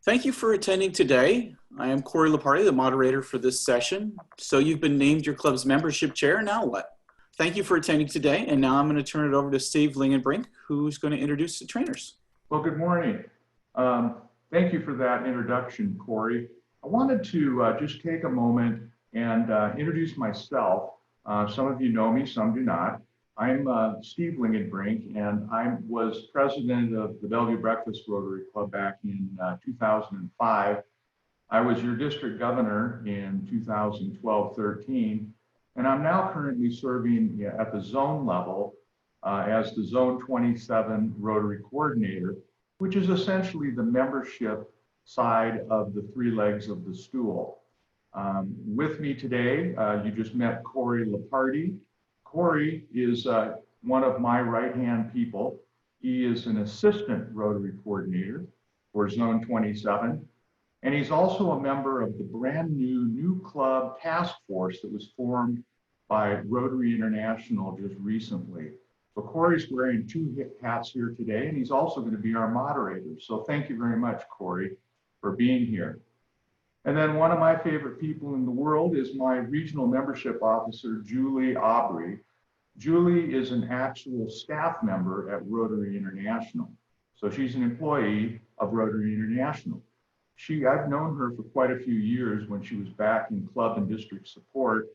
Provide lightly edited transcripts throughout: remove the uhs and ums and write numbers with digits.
Thank you for attending today. I am Corey Laparty, the moderator for this session. So you've been named your club's membership chair, now what? Thank you for attending today, and now I'm going to turn it over to Steve Lingenbrink, who's going to introduce the trainers. Well, good morning. Thank you for that introduction, Corey. I wanted to just take a moment and introduce myself. Some of you know me, some do not. I'm Steve Lingenbrink, and I was president of the Bellevue Breakfast Rotary Club back in 2005. I was your district governor in 2012-13, and I'm now currently serving at the zone level as the Zone 27 Rotary Coordinator, which is essentially the membership side of the three legs of the stool. With me today, you just met Corey Laparty. Corey is one of my right-hand people. He is an assistant Rotary Coordinator for Zone 27, and he's also a member of the brand new club task force that was formed by Rotary International just recently. So Corey's wearing two hats here today, and he's also going to be our moderator. So thank you very much, Corey, for being here. And then one of my favorite people in the world is my regional membership officer, Julie Aubrey. Julie is an actual staff member at Rotary International. So she's an employee of Rotary International. I've known her for quite a few years when she was back in club and district support.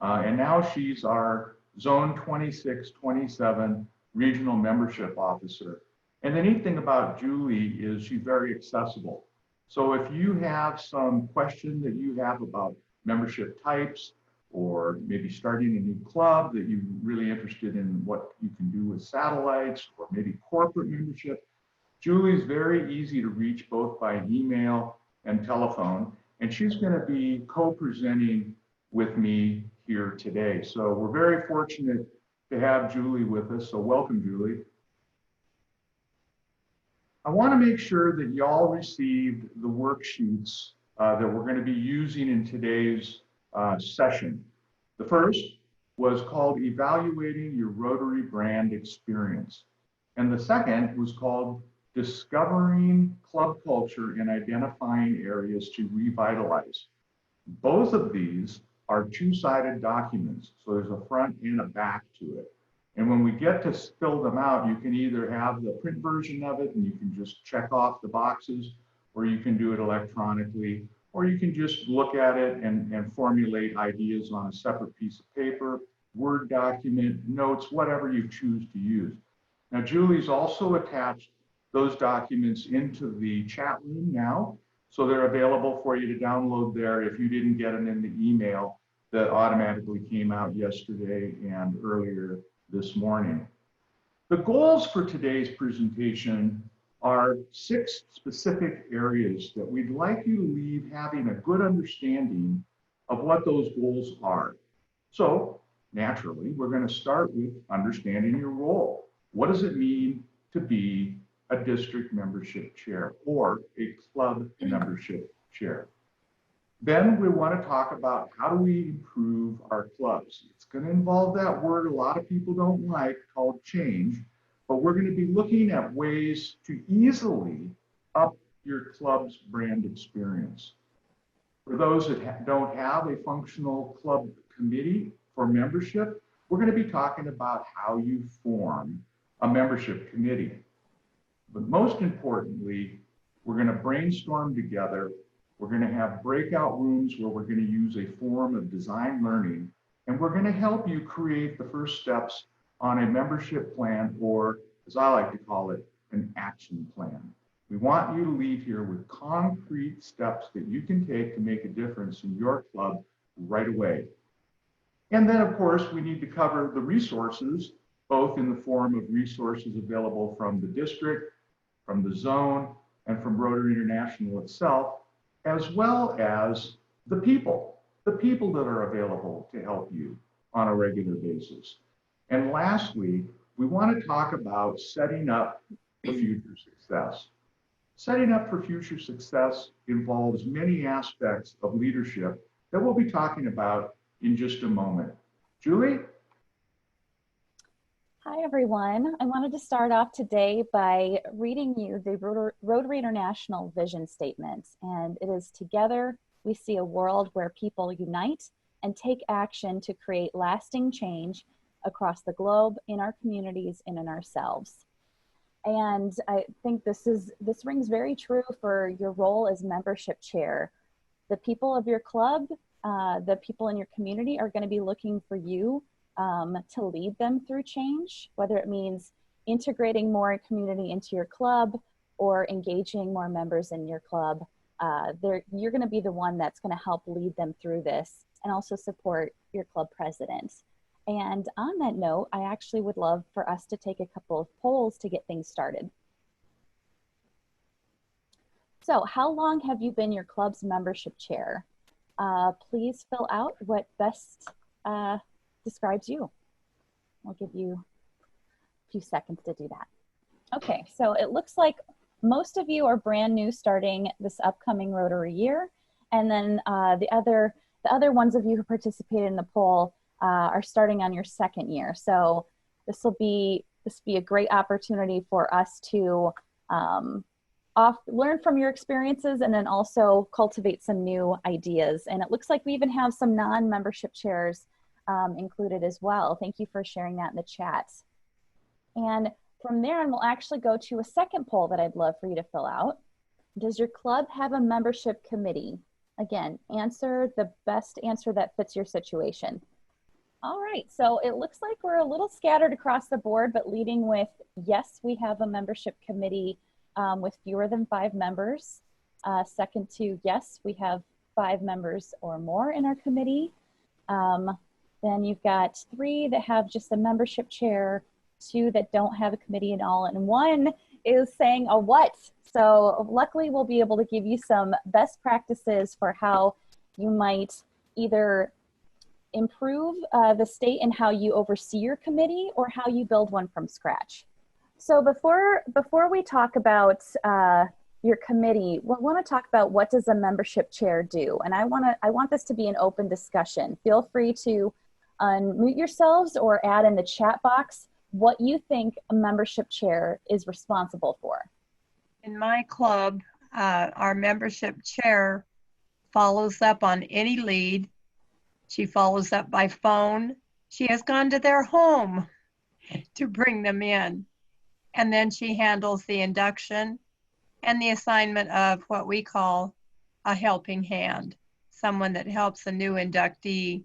And now she's our Zone 26-27 Regional Membership Officer. And the neat thing about Julie is she's very accessible. So if you have some question that you have about membership types, or maybe starting a new club that you're really interested in what you can do with satellites, or maybe corporate membership, Julie's very easy to reach both by email and telephone. And she's going to be co-presenting with me here today. So we're very fortunate to have Julie with us. So welcome, Julie. I want to make sure that y'all received the worksheets that we're going to be using in today's session. The first was called Evaluating Your Rotary Brand Experience. And the second was called Discovering Club Culture and Identifying Areas to Revitalize. Both of these are two-sided documents. So there's a front and a back to it. And when we get to fill them out, you can either have the print version of it and you can just check off the boxes, or you can do it electronically, or you can just look at it and formulate ideas on a separate piece of paper, Word document, notes, whatever you choose to use. Now, Julie's also attached those documents into the chat room now, so they're available for you to download there if you didn't get them in the email that automatically came out yesterday and earlier this morning. The goals for today's presentation are 6 specific areas that we'd like you to leave having a good understanding of what those goals are. So naturally, we're going to start with understanding your role. What does it mean to be a district membership chair or a club membership chair? Then we want to talk about how do we improve our clubs. It's going to involve that word a lot of people don't like called change, but we're going to be looking at ways to easily up your club's brand experience. For those that don't have a functional club committee for membership, we're going to be talking about how you form a membership committee. But most importantly, we're going to brainstorm together. We're going to have breakout rooms where we're going to use a form of design learning, and we're going to help you create the first steps on a membership plan, or as I like to call it, an action plan. We want you to leave here with concrete steps that you can take to make a difference in your club right away. And then, of course, we need to cover the resources, both in the form of resources available from the district, from the zone, and from Rotary International itself, as well as the people that are available to help you on a regular basis. And lastly, we want to talk about setting up for future success. Setting up for future success involves many aspects of leadership that we'll be talking about in just a moment. Julie? Hi, everyone. I wanted to start off today by reading you the Rotary International vision statement. And it is together we see a world where people unite and take action to create lasting change across the globe, in our communities, and in ourselves. And I think this rings very true for your role as membership chair. The people of your club, the people in your community are going to be looking for you to lead them through change, whether it means integrating more community into your club or engaging more members in your club. You're going to be the one that's going to help lead them through this and also support your club president. And on that note, I actually would love for us to take a couple of polls to get things started. So how long have you been your club's membership chair? Please fill out what best describes you. I'll give you a few seconds to do that. Okay, so it looks like most of you are brand new starting this upcoming Rotary year. And then the other ones of you who participated in the poll are starting on your second year. So this will be a great opportunity for us to learn from your experiences and then also cultivate some new ideas. And it looks like we even have some non-membership chairs included as well. Thank you for sharing that in the chat. And from there, we'll actually go to a second poll that I'd love for you to fill out. Does your club have a membership committee? Again, answer the best answer that fits your situation. All right, so it looks like we're a little scattered across the board, but leading with yes, we have a membership committee with fewer than 5 members. Second to yes, we have 5 members or more in our committee. Then you've got 3 that have just a membership chair, 2 that don't have a committee at all, and 1 is saying a what. So luckily we'll be able to give you some best practices for how you might either improve the state and how you oversee your committee or how you build one from scratch. So before we talk about your committee, we want to talk about what does a membership chair do? And I want this to be an open discussion. Feel free to unmute yourselves or add in the chat box what you think a membership chair is responsible for. In my club, our membership chair follows up on any lead. She follows up by phone. She has gone to their home to bring them in. And then she handles the induction and the assignment of what we call a helping hand, someone that helps a new inductee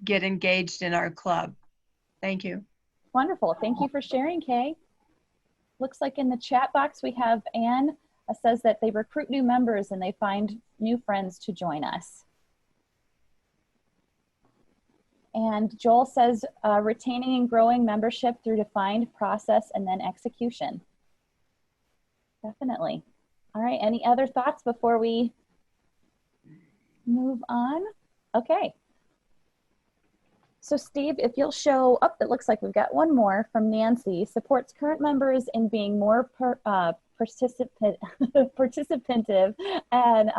get engaged in our club. Thank you. Wonderful. Thank you for sharing, Kay. Looks like in the chat box we have Anne says that they recruit new members and they find new friends to join us. And Joel says retaining and growing membership through defined process and then execution. Definitely. All right, any other thoughts before we move on? Okay. So Steve, if you'll show up, it looks like we've got one more from Nancy. Supports current members in being more participative and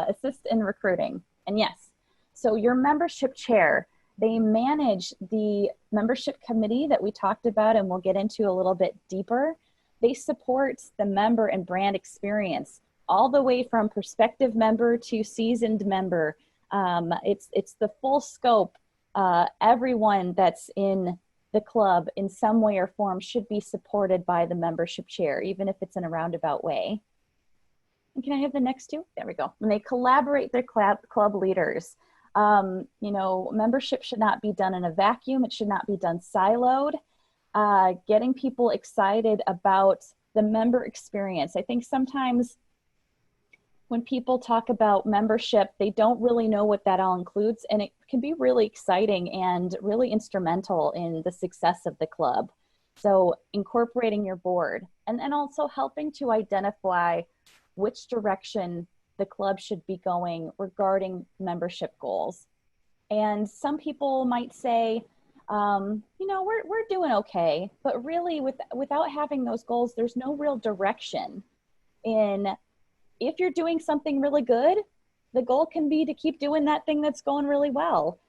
assist in recruiting. And yes, so your membership chair, they manage the membership committee that we talked about and we'll get into a little bit deeper. They support the member and brand experience all the way from prospective member to seasoned member. It's the full scope. Everyone that's in the club in some way or form should be supported by the membership chair, even if it's in a roundabout way. And can I have the next 2? There we go. When they collaborate their club leaders, you know, membership should not be done in a vacuum. It should not be done siloed. Getting people excited about the member experience. I think sometimes when people talk about membership, they don't really know what that all includes, and it can be really exciting and really instrumental in the success of the club. So incorporating your board and also helping to identify which direction the club should be going regarding membership goals. And some people might say, you know, we're doing okay, but really without having those goals, there's no real direction in. If you're doing something really good, the goal can be to keep doing that thing that's going really well.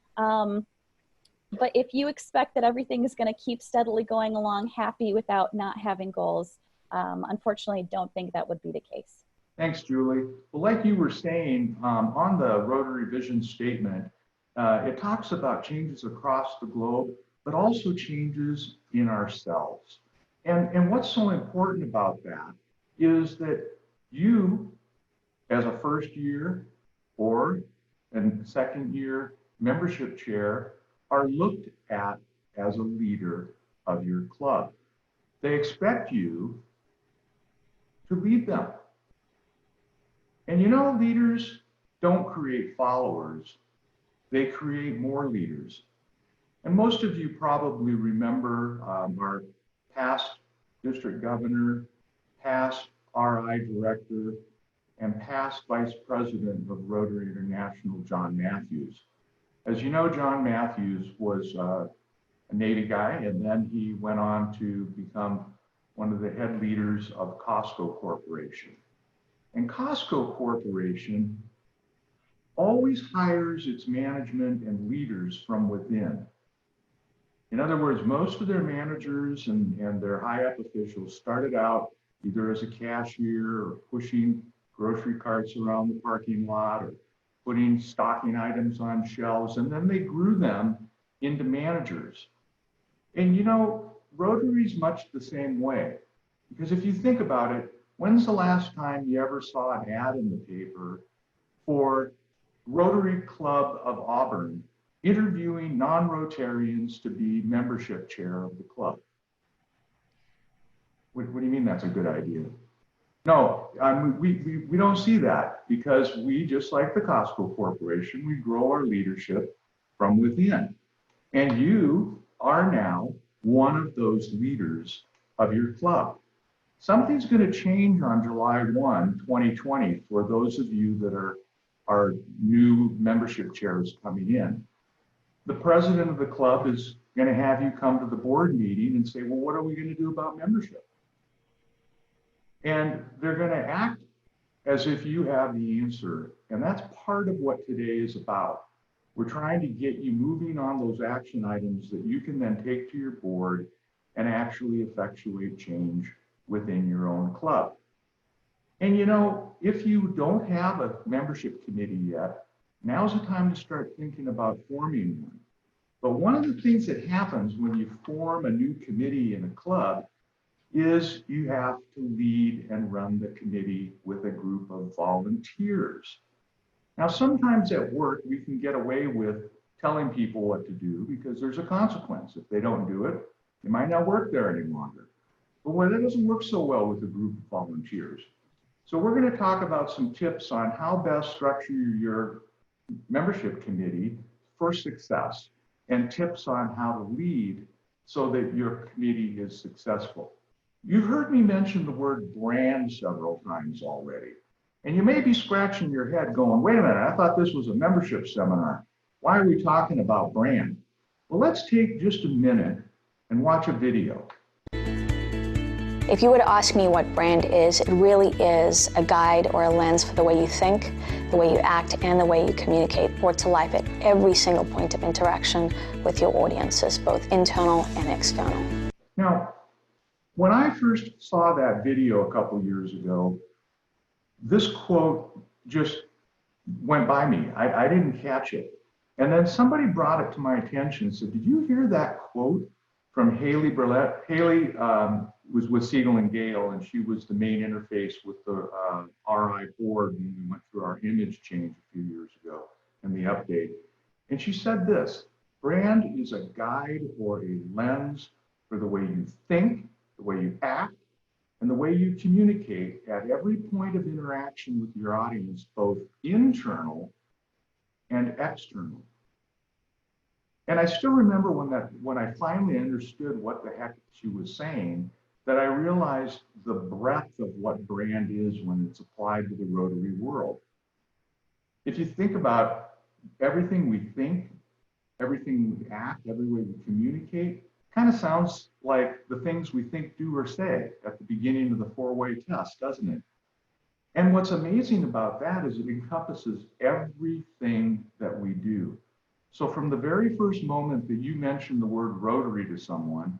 But if you expect that everything is going to keep steadily going along happy without not having goals, unfortunately, don't think that would be the case. Thanks, Julie. Well, like you were saying, on the Rotary Vision Statement, it talks about changes across the globe, but also changes in ourselves. And what's so important about that is that you, as a first year or a second year membership chair, are looked at as a leader of your club. They expect you to lead them. And you know, leaders don't create followers, they create more leaders. And most of you probably remember our past district governor, past RI director, and past vice president of Rotary International, John Matthews. As you know, John Matthews was a Navy guy, and then he went on to become one of the head leaders of Costco Corporation. And Costco Corporation always hires its management and leaders from within. In other words, most of their managers and their high-up officials started out either as a cashier or pushing grocery carts around the parking lot or putting stocking items on shelves, and then they grew them into managers. And you know, Rotary's much the same way, because if you think about it, when's the last time you ever saw an ad in the paper for Rotary Club of Auburn interviewing non-Rotarians to be membership chair of the club? What do you mean that's a good idea? No, we don't see that, because we, just like the Costco Corporation, we grow our leadership from within. And you are now one of those leaders of your club. Something's going to change on July 1, 2020 for those of you that are new membership chairs coming in. The president of the club is going to have you come to the board meeting and say, well, what are we going to do about membership? And they're going to act as if you have the answer. And that's part of what today is about. We're trying to get you moving on those action items that you can then take to your board and actually effectuate change within your own club. And you know, if you don't have a membership committee yet, now's the time to start thinking about forming one. But one of the things that happens when you form a new committee in a club is you have to lead and run the committee with a group of volunteers. Now, sometimes at work, we can get away with telling people what to do because there's a consequence. If they don't do it, they might not work there any longer. But when it doesn't work so well with a group of volunteers. So we're going to talk about some tips on how best structure your membership committee for success, and tips on how to lead so that your committee is successful. You've heard me mention the word brand several times already. And you may be scratching your head going, wait a minute, I thought this was a membership seminar. Why are we talking about brand? Well, let's take just a minute and watch a video. If you were to ask me what brand is, it really is a guide or a lens for the way you think, the way you act, and the way you communicate, brought to life at every single point of interaction with your audiences, both internal and external. Now, when I first saw that video a couple years ago, this quote just went by me. I didn't catch it. And then somebody brought it to my attention and said, did you hear that quote from Haley Burlett? Haley was with Siegel and Gale, and she was the main interface with the RI board when we went through our image change a few years ago and the update. And she said this: brand is a guide or a lens for the way you think, the way you act, and the way you communicate at every point of interaction with your audience, both internal and external. And I still remember when I finally understood what the heck she was saying, that I realized the breadth of what brand is when it's applied to the Rotary world. If you think about everything we think, everything we act, every way we communicate, kind of sounds like the things we think, do, or say at the beginning of the four-way test, doesn't it? And what's amazing about that is it encompasses everything that we do. So from the very first moment that you mention the word Rotary to someone,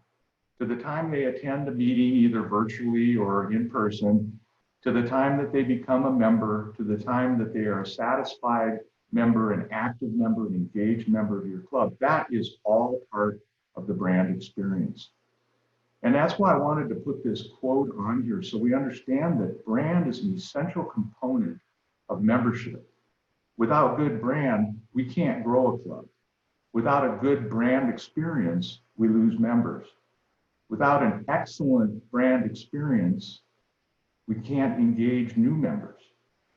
to the time they attend a meeting, either virtually or in person, to the time that they become a member, to the time that they are a satisfied member, an active member, an engaged member of your club, that is all part of the brand experience. And that's why I wanted to put this quote on here so we understand that brand is an essential component of membership. Without good brand, we can't grow a club. Without a good brand experience, we lose members. Without an excellent brand experience, we can't engage new members.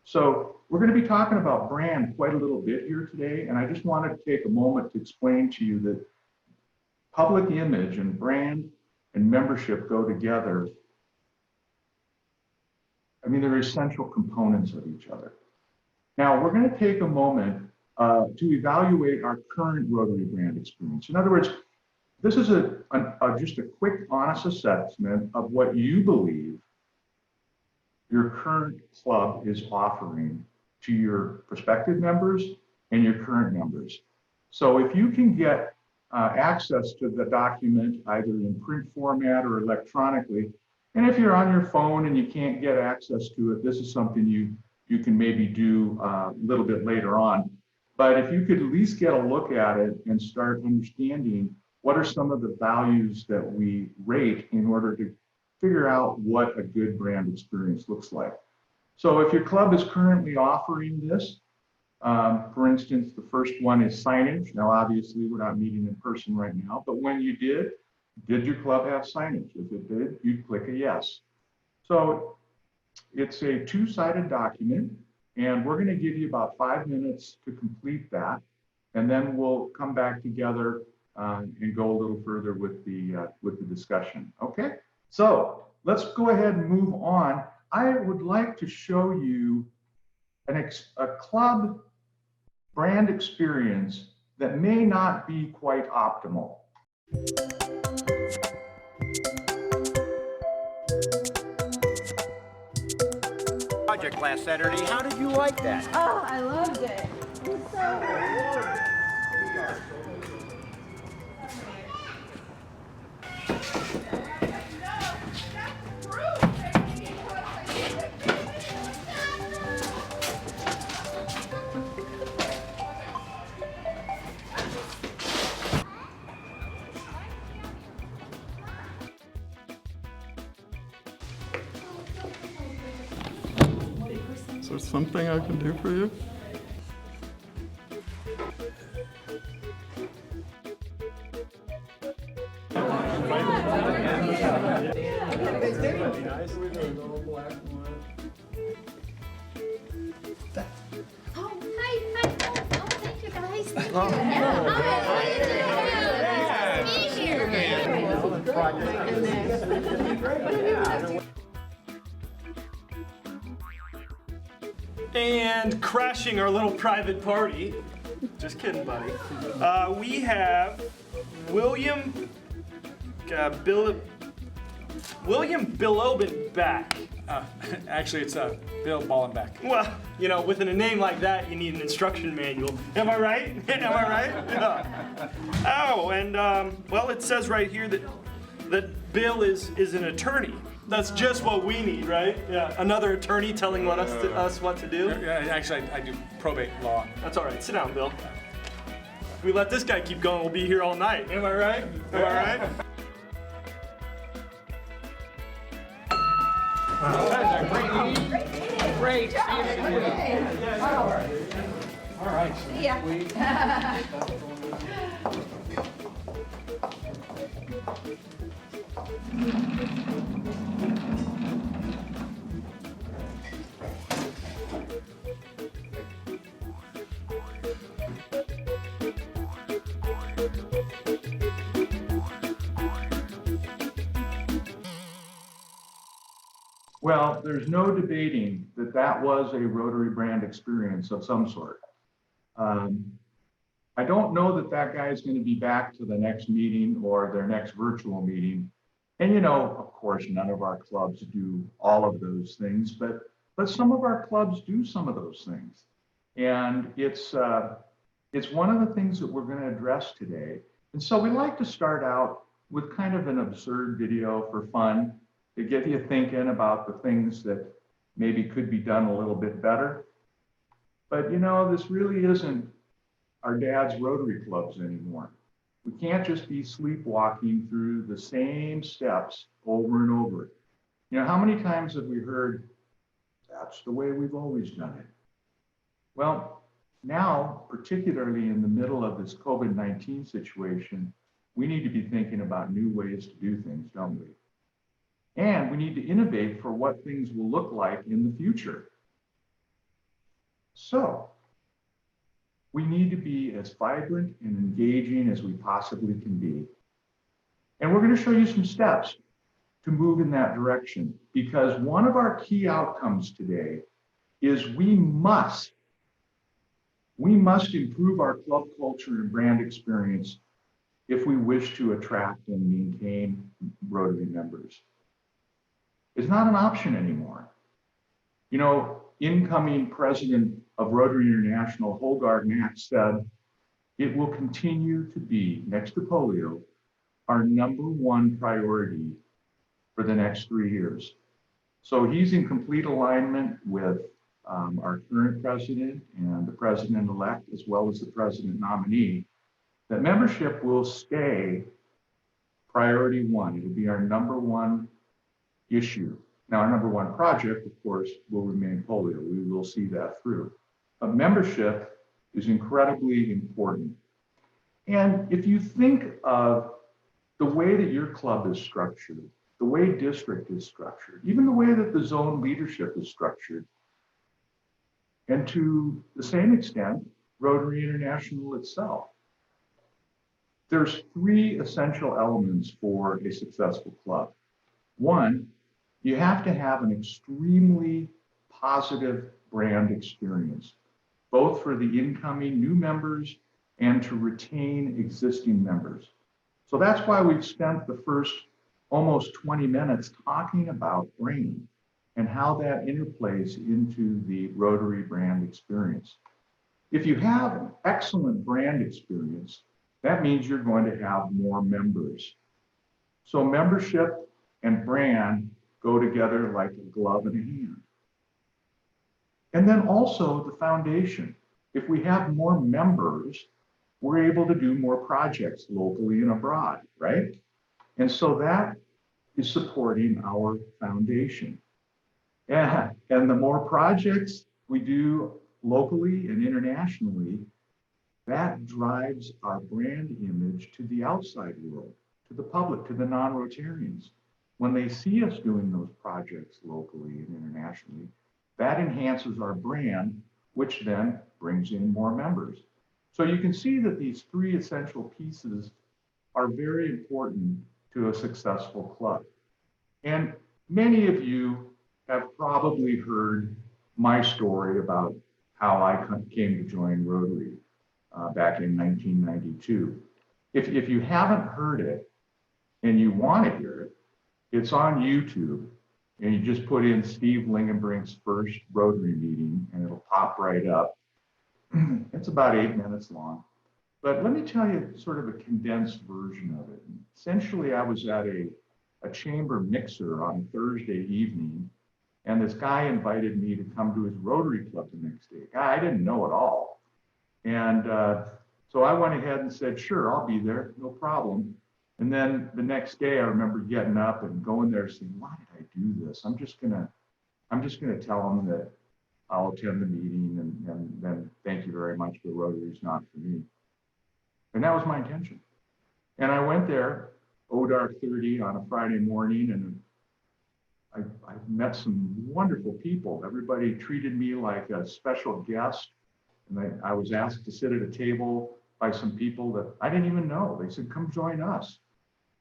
So we're going to be talking about brand quite a little bit here today, and I just wanted to take a moment to explain to you that public image and brand and membership go together. I mean, they're essential components of each other. Now, we're going to take a moment to evaluate our current Rotary brand experience. In other words, this is just a quick, honest assessment of what you believe your current club is offering to your prospective members and your current members. So if you can get access to the document either in print format or electronically, and if you're on your phone and you can't get access to it, this is something you can maybe do a little bit later on. But if you could at least get a look at it and start understanding what are some of the values that we rate in order to figure out what a good brand experience looks like. So if your club is currently offering this, for instance, the first one is signage. Now, obviously, we're not meeting in person right now, but when you did your club have signage? If it did, you'd click a yes. So it's a two-sided document, and we're going to give you about 5 minutes to complete that, and then we'll come back together and go a little further with the discussion. Okay, so let's go ahead and move on. I would like to show you a club brand experience that may not be quite optimal. Project last Saturday. How did you like that? Oh, I loved it. It was so Is there something I can do for you? Oh, hi. Oh, thank you guys. Thank you. And crashing our little private party. Just kidding, buddy. We have William Bilobin back. Actually, it's Bill Ballenbeck. Well, you know, with a name like that, you need an instruction manual. Am I right? Am I right? Yeah. Oh, and well, it says right here that Bill is an attorney. That's just what we need, right? Yeah. Another attorney telling us what to do. Yeah, actually, I do probate law. That's all right. Sit down, Bill. If we let this guy keep going, we'll be here all night. Am I right? Am I right? Great. All right. Well, there's no debating that that was a Rotary brand experience of some sort. I don't know that that guy is going to be back to the next meeting or their next virtual meeting. And you know, of course, none of our clubs do all of those things, but some of our clubs do some of those things. And it's It's one of the things that we're going to address today. And so we like to start out with kind of an absurd video for fun to get you thinking about the things that maybe could be done a little bit better. But you know, this really isn't our dad's Rotary clubs anymore. We can't just be sleepwalking through the same steps over and over. You know, how many times have we heard, that's the way we've always done it? Well, now, particularly in the middle of this COVID-19 situation, we need to be thinking about new ways to do things, don't we? And we need to innovate for what things will look like in the future. So, we need to be as vibrant and engaging as we possibly can be. And we're going to show you some steps to move in that direction, because one of our key outcomes today is we must improve our club culture and brand experience if we wish to attract and maintain Rotary members. It's not an option anymore. You know, incoming president of Rotary International, Holgard Mack, said, it will continue to be, next to polio, our #1 priority for the next 3 years. So he's in complete alignment with our current president and the president-elect, as well as the president nominee, that membership will stay priority 1. It'll be our #1 issue. Now, our #1 project, of course, will remain polio. We will see that through. But membership is incredibly important. And if you think of the way that your club is structured, the way district is structured, even the way that the zone leadership is structured, and to the same extent, Rotary International itself, there's 3 essential elements for a successful club. 1, you have to have an extremely positive brand experience, both for the incoming new members and to retain existing members. So that's why we've spent the first almost 20 minutes talking about brand and how that interplays into the Rotary brand experience. If you have an excellent brand experience, that means you're going to have more members. So membership and brand go together like a glove and a hand. And then also the foundation. If we have more members, we're able to do more projects locally and abroad, right? And so that is supporting our foundation. Yeah, and the more projects we do locally and internationally, that drives our brand image to the outside world, to the public, to the non-Rotarians. When they see us doing those projects locally and internationally, that enhances our brand, which then brings in more members. So you can see that these 3 essential pieces are very important to a successful club. And many of you have probably heard my story about how I came to join Rotary back in 1992. If you haven't heard it and you want to hear it, it's on YouTube, and you just put in Steve Lingenbrink's first Rotary meeting and it'll pop right up. It's about 8 minutes long. But let me tell you sort of a condensed version of it. Essentially, I was at a chamber mixer on Thursday evening, and this guy invited me to come to his Rotary Club the next day. Guy I didn't know at all. And so I went ahead and said, sure, I'll be there, no problem. And then the next day I remember getting up and going there saying, why did I do this? I'm just gonna tell them that I'll attend the meeting and then thank you very much, but Rotary is not for me. And that was my intention. And I went there, ODARK 30 on a Friday morning, and I met some wonderful people. Everybody treated me like a special guest. And I was asked to sit at a table by some people that I didn't even know. They said, come join us.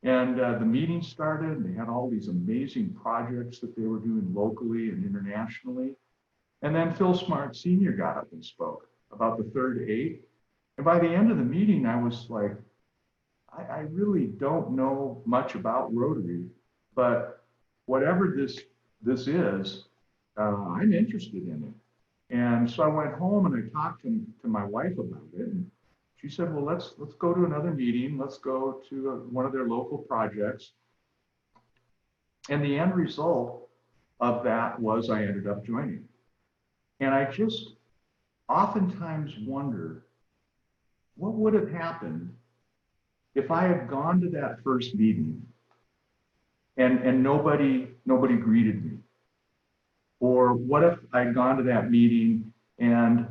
And the meeting started, and they had all these amazing projects that they were doing locally and internationally. And then Phil Smart Sr. got up and spoke about the third 8. And by the end of the meeting, I was like, I really don't know much about Rotary, but whatever this is, I'm interested in it. And so I went home and I talked to my wife about it. And she said, well, let's go to another meeting. Let's go to one of their local projects. And the end result of that was I ended up joining. And I just oftentimes wonder what would have happened if I had gone to that first meeting and nobody greeted me. Or what if I'd gone to that meeting and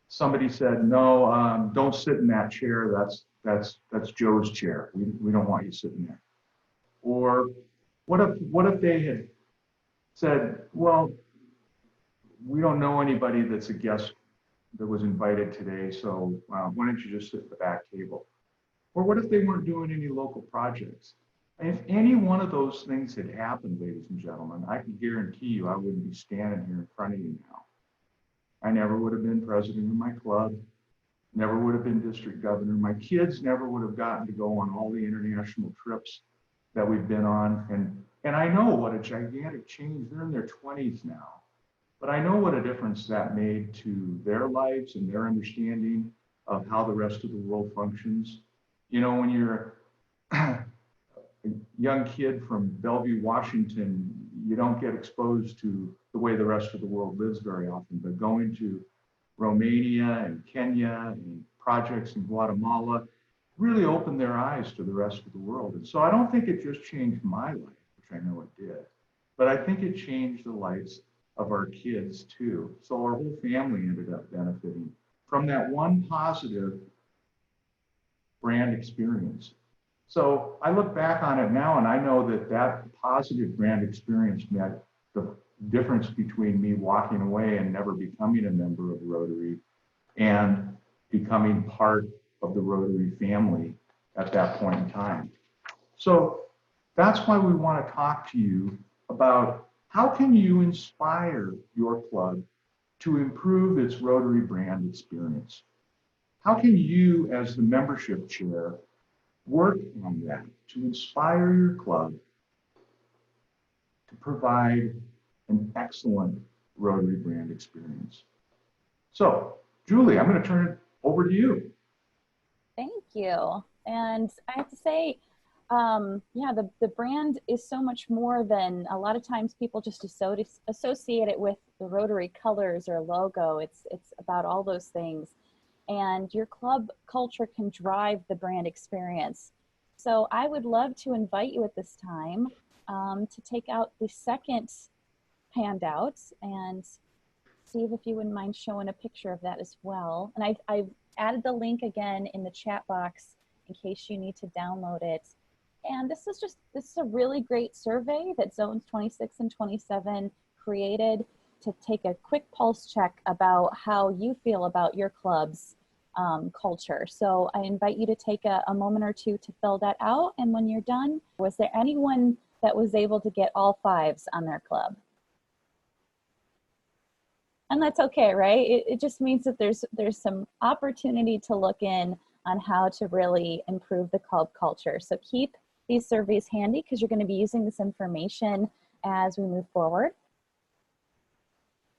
somebody said, no, don't sit in that chair. That's Joe's chair. We don't want you sitting there. Or what if they had said, well, we don't know anybody that's a guest that was invited today, so why don't you just sit at the back table? Or what if they weren't doing any local projects? If any one of those things had happened, ladies and gentlemen, I can guarantee you I wouldn't be standing here in front of you now. I never would have been president of my club, never would have been district governor. My kids never would have gotten to go on all the international trips that we've been on. And I know what a gigantic change, they're in their 20s now, but I know what a difference that made to their lives and their understanding of how the rest of the world functions. You know, when you're a young kid from Bellevue, Washington, you don't get exposed to the way the rest of the world lives very often, but going to Romania and Kenya and projects in Guatemala really opened their eyes to the rest of the world. And so I don't think it just changed my life, which I know it did, but I think it changed the lives of our kids too. So our whole family ended up benefiting from that one positive brand experience. So I look back on it now and I know that that positive brand experience meant the difference between me walking away and never becoming a member of Rotary and becoming part of the Rotary family at that point in time. So that's why we want to talk to you about how can you inspire your club to improve its Rotary brand experience? How can you, as the membership chair, work on that to inspire your club to provide an excellent Rotary brand experience? So, Julie, I'm going to turn it over to you. Thank you. And I have to say, yeah, the brand is so much more than, a lot of times people just associate it with the Rotary colors or logo. It's about all those things. And your club culture can drive the brand experience. So I would love to invite you at this time to take out the second handout, and Steve, if you wouldn't mind showing a picture of that as well. And I've added the link again in the chat box in case you need to download it. And this is a really great survey that Zones 26 and 27 created to take a quick pulse check about how you feel about your club's culture. So I invite you to take a moment or two to fill that out. And when you're done, was there anyone that was able to get all 5s on their club? And that's okay, right? It just means that there's some opportunity to look in on how to really improve the club culture. So keep these surveys handy because you're going to be using this information as we move forward.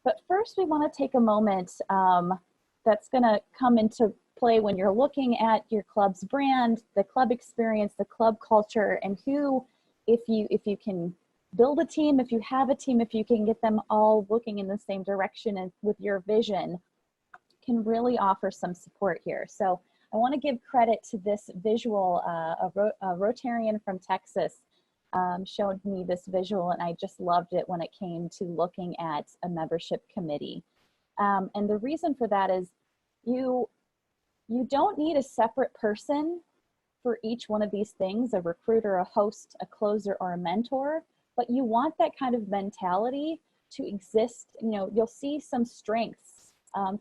But first we want to take a moment that's going to come into play when you're looking at your club's brand, the club experience, the club culture, and who, if you can build a team, if you have a team, if you can get them all looking in the same direction and with your vision, can really offer some support here. So I want to give credit to this visual. A Rotarian from Texas showed me this visual, and I just loved it when it came to looking at a membership committee. And the reason for that is you don't need a separate person for each one of these things, a recruiter, a host, a closer, or a mentor, but you want that kind of mentality to exist. You know, you'll see some strengths.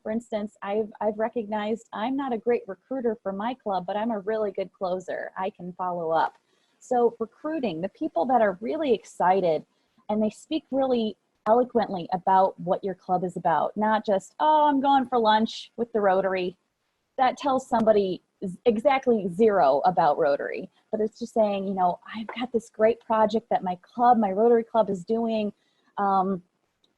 For instance, I've recognized I'm not a great recruiter for my club, but I'm a really good closer. I can follow up. So recruiting, the people that are really excited and they speak really eloquently about what your club is about, not just, oh, I'm going for lunch with the Rotary. That tells somebody exactly 0 about Rotary, but it's just saying, you know, I've got this great project that my club, my Rotary club is doing.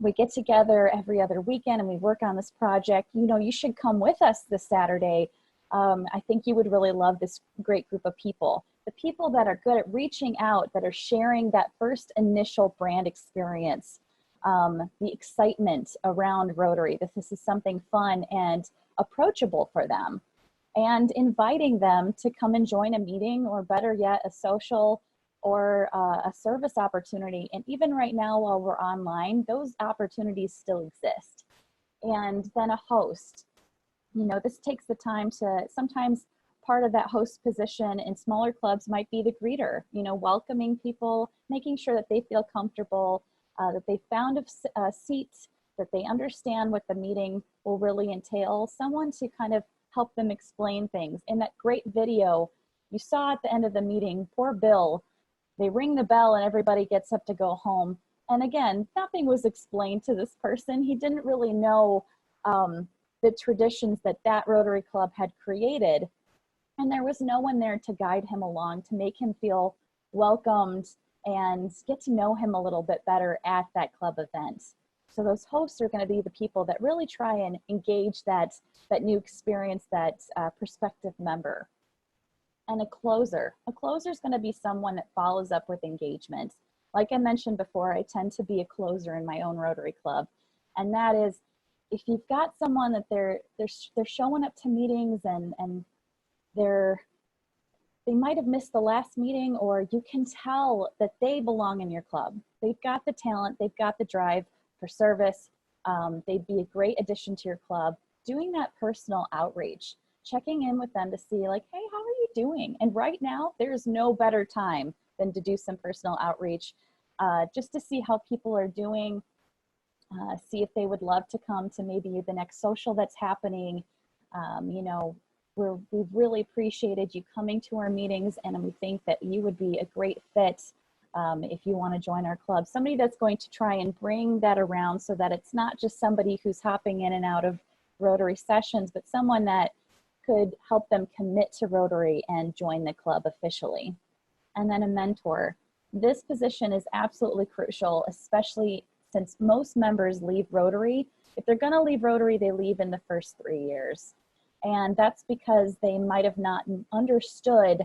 We get together every other weekend and we work on this project. You know, you should come with us this Saturday I think you would really love this great group of people. The people that are good at reaching out, that are sharing that first initial brand experience, the excitement around Rotary, that this is something fun and approachable for them, and inviting them to come and join a meeting, or better yet, a social or a service opportunity. And even right now, while we're online, those opportunities still exist. And then a host. You know, this takes the time to, sometimes part of that host position in smaller clubs might be the greeter, you know, welcoming people, making sure that they feel comfortable, that they found a seat, that they understand what the meeting will really entail, someone to kind of help them explain things. In that great video you saw at the end of the meeting, poor Bill, they ring the bell and everybody gets up to go home. And again, nothing was explained to this person. He didn't really know the traditions that that Rotary Club had created. And there was no one there to guide him along, to make him feel welcomed and get to know him a little bit better at that club event. So those hosts are going to be the people that really try and engage that new experience, that prospective member. And a closer is going to be someone that follows up with engagement. Like I mentioned before, I tend to be a closer in my own Rotary Club. And that is, if you've got someone that they're showing up to meetings and they might have missed the last meeting, or you can tell that they belong in your club. They've got the talent, they've got the drive for service. They'd be a great addition to your club. Doing that personal outreach, checking in with them to see like, hey, how are you doing? And right now, there's no better time than to do some personal outreach, just to see how people are doing, see if they would love to come to maybe the next social that's happening. You know, we've really appreciated you coming to our meetings, and we think that you would be a great fit if you want to join our club. Somebody that's going to try and bring that around so that it's not just somebody who's hopping in and out of Rotary sessions, but someone that could help them commit to Rotary and join the club officially. And then a mentor. This position is absolutely crucial, especially since most members leave Rotary. If they're going to leave Rotary, they leave in the first 3 years. And that's because they might have not understood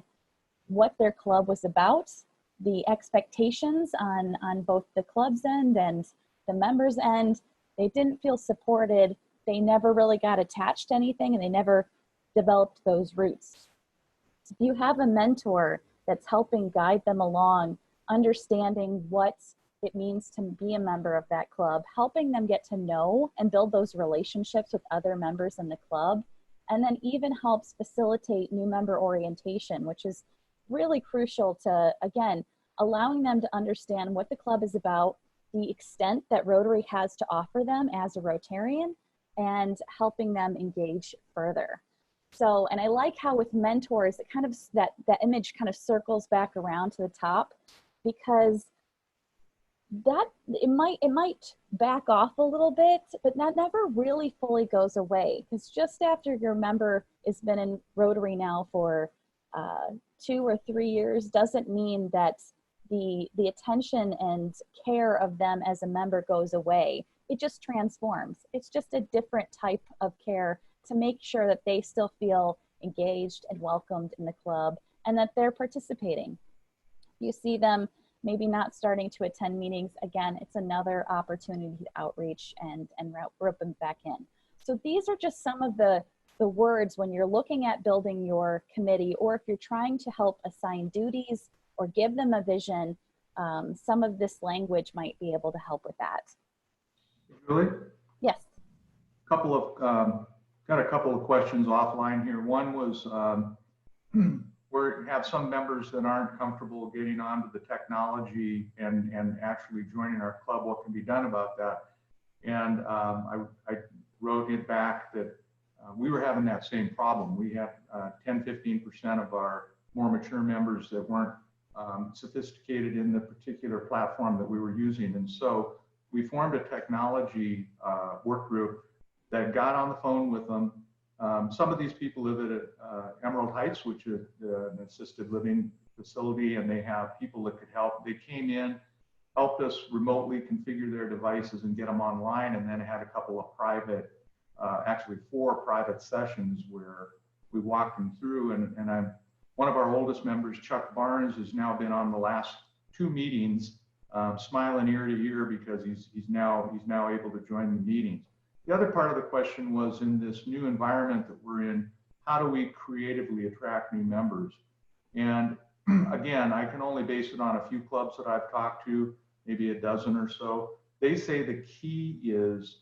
what their club was about, the expectations on both the club's end and the members' end. They didn't feel supported. They never really got attached to anything, and they never developed those roots. If you have a mentor that's helping guide them along, understanding what it means to be a member of that club, helping them get to know and build those relationships with other members in the club, and then even helps facilitate new member orientation, which is really crucial to, again, allowing them to understand what the club is about, the extent that Rotary has to offer them as a Rotarian, and helping them engage further. So, and I like how with mentors, it kind of, that image kind of circles back around to the top, because that it might back off a little bit, but that never really fully goes away, because just after your member has been in Rotary now for 2 or 3 years doesn't mean that the attention and care of them as a member goes away. It just transforms. It's just a different type of care to make sure that they still feel engaged and welcomed in the club, and that they're participating. You see them maybe not starting to attend meetings, again, it's another opportunity to outreach and rope them back in. So these are just some of the words when you're looking at building your committee, or if you're trying to help assign duties or give them a vision, some of this language might be able to help with that. Julie? Yes. Got a couple of questions offline here. One was, we have some members that aren't comfortable getting onto the technology and actually joining our club. What can be done about that? And I wrote it back that we were having that same problem. We had 10–15% of our more mature members that weren't sophisticated in the particular platform that we were using. And so we formed a technology work group that got on the phone with them. Some of these people live at Emerald Heights, which is an assisted living facility, and they have people that could help. They came in, helped us remotely configure their devices and get them online, and then had a couple of private, actually 4 private sessions where we walked them through, and I'm one of our oldest members, Chuck Barnes, has now been on the last 2 meetings, smiling ear to ear because he's now able to join the meetings. The other part of the question was, in this new environment that we're in, how do we creatively attract new members? And again, I can only base it on a few clubs that I've talked to, maybe a dozen or so. They say the key is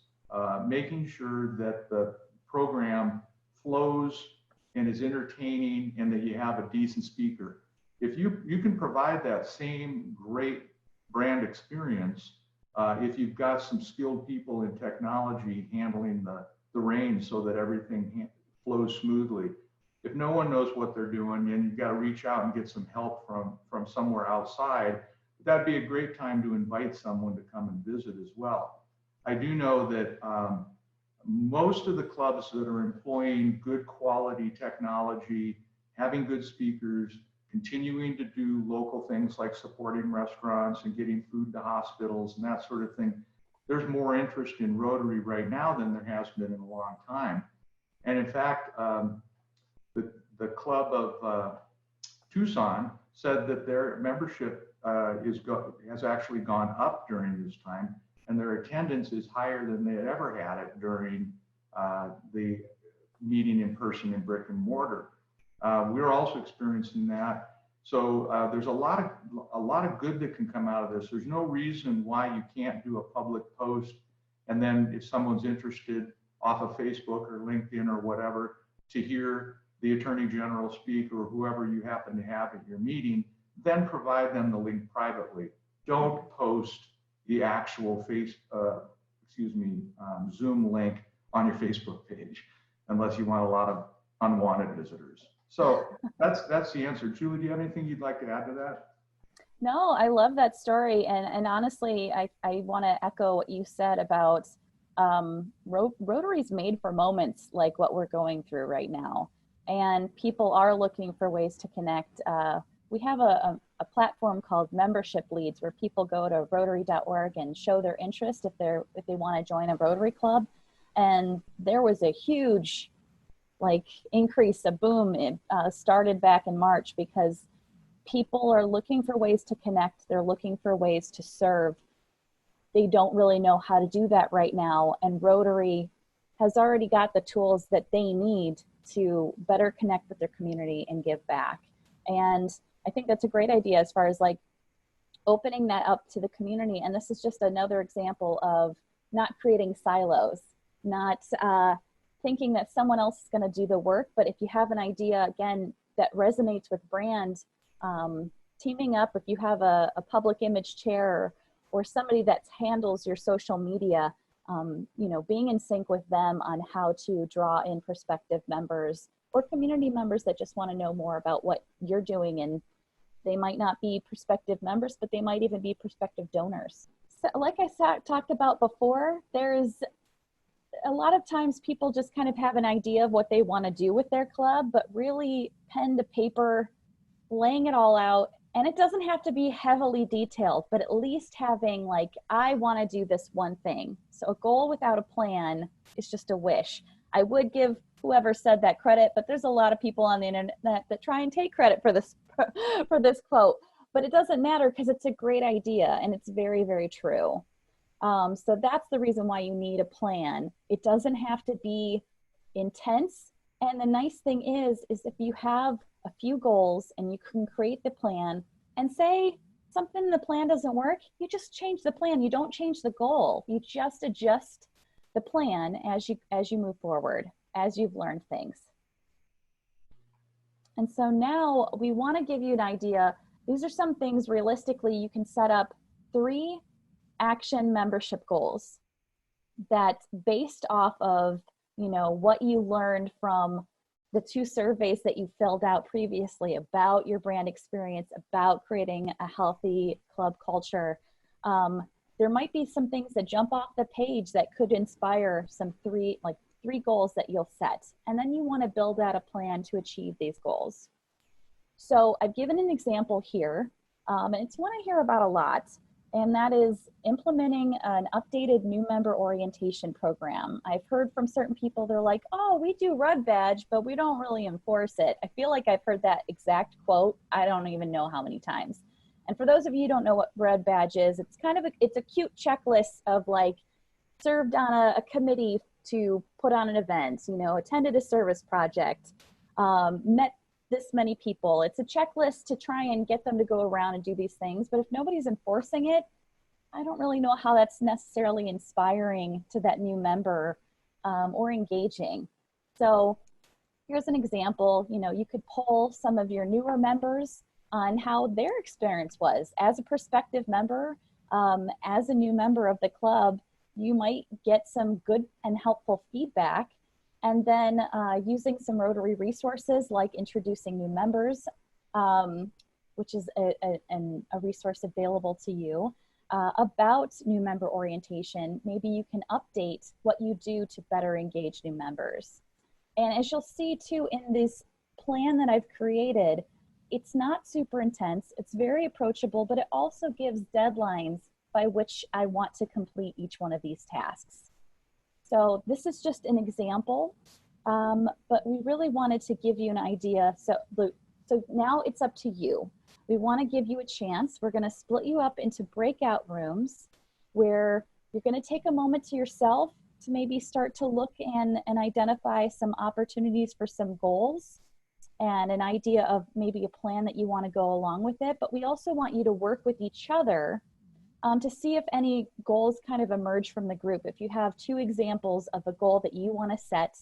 making sure that the program flows and is entertaining and that you have a decent speaker. If you can provide that same great brand experience, if you've got some skilled people in technology handling the reins so that everything flows smoothly. If no one knows what they're doing, then you've got to reach out and get some help from somewhere outside. That'd be a great time to invite someone to come and visit as well. I do know that most of the clubs that are employing good quality technology, having good speakers, continuing to do local things like supporting restaurants and getting food to hospitals and that sort of thing, there's more interest in Rotary right now than there has been in a long time. And in fact, the club of Tucson said that their membership has actually gone up during this time, and their attendance is higher than they had ever had it during the meeting in person in brick and mortar. We're also experiencing that. So there's a lot of good that can come out of this. There's no reason why you can't do a public post, and then if someone's interested off of Facebook or LinkedIn or whatever, to hear the Attorney General speak or whoever you happen to have at your meeting, then provide them the link privately. Don't post the actual Zoom link on your Facebook page unless you want a lot of unwanted visitors. So that's the answer. Julie, do you have anything you'd like to add to that? No, I love that story. And honestly, I want to echo what you said about Rotary's made for moments like what we're going through right now. And people are looking for ways to connect. We have a platform called Membership Leads where people go to Rotary.org and show their interest if they want to join a Rotary club. And there was a huge increase, a boom. It started back in March because people are looking for ways to connect. They're looking for ways to serve. They don't really know how to do that right now. And Rotary has already got the tools that they need to better connect with their community and give back. And I think that's a great idea as far as opening that up to the community. And this is just another example of not creating silos, not thinking that someone else is going to do the work. But if you have an idea, again, that resonates with brand, teaming up, if you have a public image chair or somebody that handles your social media, being in sync with them on how to draw in prospective members or community members that just want to know more about what you're doing. And they might not be prospective members, but they might even be prospective donors. So like I talked about before, there's a lot of times people just kind of have an idea of what they want to do with their club, but really pen to paper, laying it all out. And it doesn't have to be heavily detailed, but at least having I want to do this one thing. So a goal without a plan is just a wish. I would give whoever said that credit, but there's a lot of people on the internet that try and take credit for this quote, but it doesn't matter because it's a great idea and it's very, very true. So that's the reason why you need a plan. It doesn't have to be intense. And the nice thing is if you have a few goals and you can create the plan and say something in the plan doesn't work, you just change the plan. You don't change the goal. You just adjust the plan as you move forward, as you've learned things. And so now we want to give you an idea. These are some things realistically you can set up 3 action membership goals that based off of, what you learned from the 2 surveys that you filled out previously about your brand experience, about creating a healthy club culture. There might be some things that jump off the page that could inspire some 3 goals that you'll set. And then you want to build out a plan to achieve these goals. So I've given an example here, and it's one I hear about a lot. and that is implementing an updated new member orientation program. I've heard from certain people, they're like, oh, we do Red Badge, but we don't really enforce it. I feel like I've heard that exact quote. I don't even know how many times. And for those of you who don't know what Red Badge is, it's kind of it's a cute checklist of like served on a committee to put on an event, you know, attended a service project, met this many people. It's a checklist to try and get them to go around and do these things. But if nobody's enforcing it, I don't really know how that's necessarily inspiring to that new member or engaging. So here's an example. You know, you could poll some of your newer members on how their experience was as a prospective member. As a new member of the club, you might get some good and helpful feedback. And then using some Rotary resources like introducing new members, which is a resource available to you, about new member orientation. Maybe you can update what you do to better engage new members. And as you'll see too in this plan that I've created, it's not super intense, it's very approachable, but it also gives deadlines by which I want to complete each one of these tasks. So this is just an example, but we really wanted to give you an idea. So now it's up to you. We want to give you a chance. We're going to split you up into breakout rooms where you're going to take a moment to yourself to maybe start to look and identify some opportunities for some goals and an idea of maybe a plan that you want to go along with it. But we also want you to work with each other to see if any goals kind of emerge from the group. If you have two examples of a goal that you want to set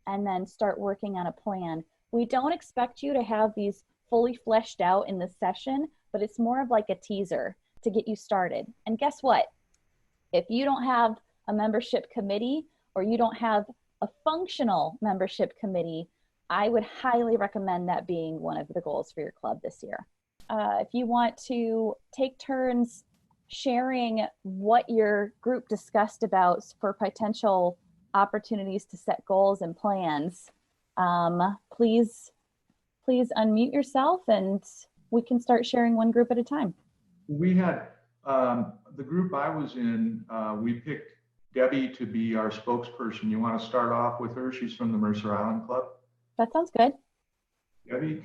and then start working on a plan. We don't expect you to have these fully fleshed out in this session, but it's more of like a teaser to get you started. And guess what? If you don't have a membership committee or you don't have a functional membership committee, I would highly recommend that being one of the goals for your club this year. If you want to take turns sharing what your group discussed about for potential opportunities to set goals and plans, please unmute yourself and we can start sharing one group at a time. We had the group I was in, we picked Debbie to be our spokesperson. You want to start off with her? She's from the Mercer Island Club. That sounds good. Debbie,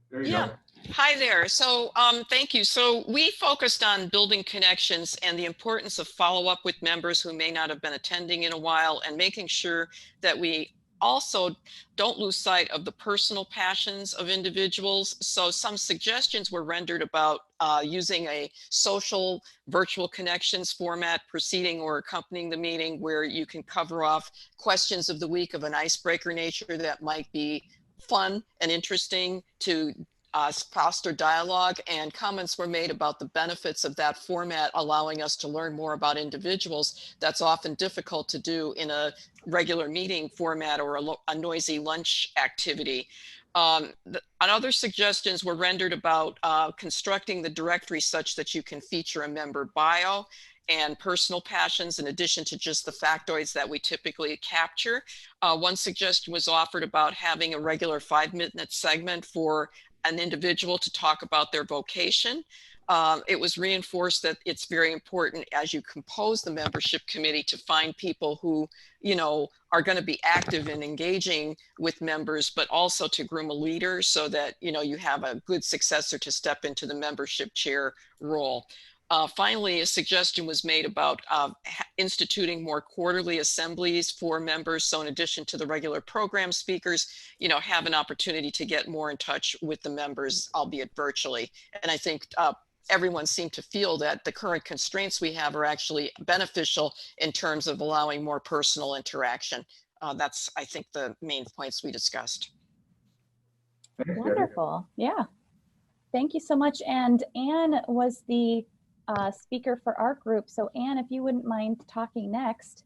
there you go. Hi there. So thank you. So we focused on building connections and the importance of follow up with members who may not have been attending in a while and making sure that we also don't lose sight of the personal passions of individuals. So some suggestions were rendered about using a social virtual connections format preceding or accompanying the meeting where you can cover off questions of the week of an icebreaker nature that might be fun and interesting to foster dialogue, and comments were made about the benefits of that format, allowing us to learn more about individuals. That's often difficult to do in a regular meeting format or a noisy lunch activity. Other suggestions were rendered about constructing the directory such that you can feature a member bio and personal passions in addition to just the factoids that we typically capture. One suggestion was offered about having a regular 5-minute segment for an individual to talk about their vocation. It was reinforced that it's very important as you compose the membership committee to find people who, you know, are going to be active in engaging with members, but also to groom a leader so that, you know, you have a good successor to step into the membership chair role. Finally, a suggestion was made about instituting more quarterly assemblies for members. So in addition to the regular program speakers, you know, have an opportunity to get more in touch with the members, albeit virtually. And I think everyone seemed to feel that the current constraints we have are actually beneficial in terms of allowing more personal interaction. That's, I think, the main points we discussed. Wonderful. Yeah. Thank you so much. And Anne was the speaker for our group. So Anne, if you wouldn't mind talking next.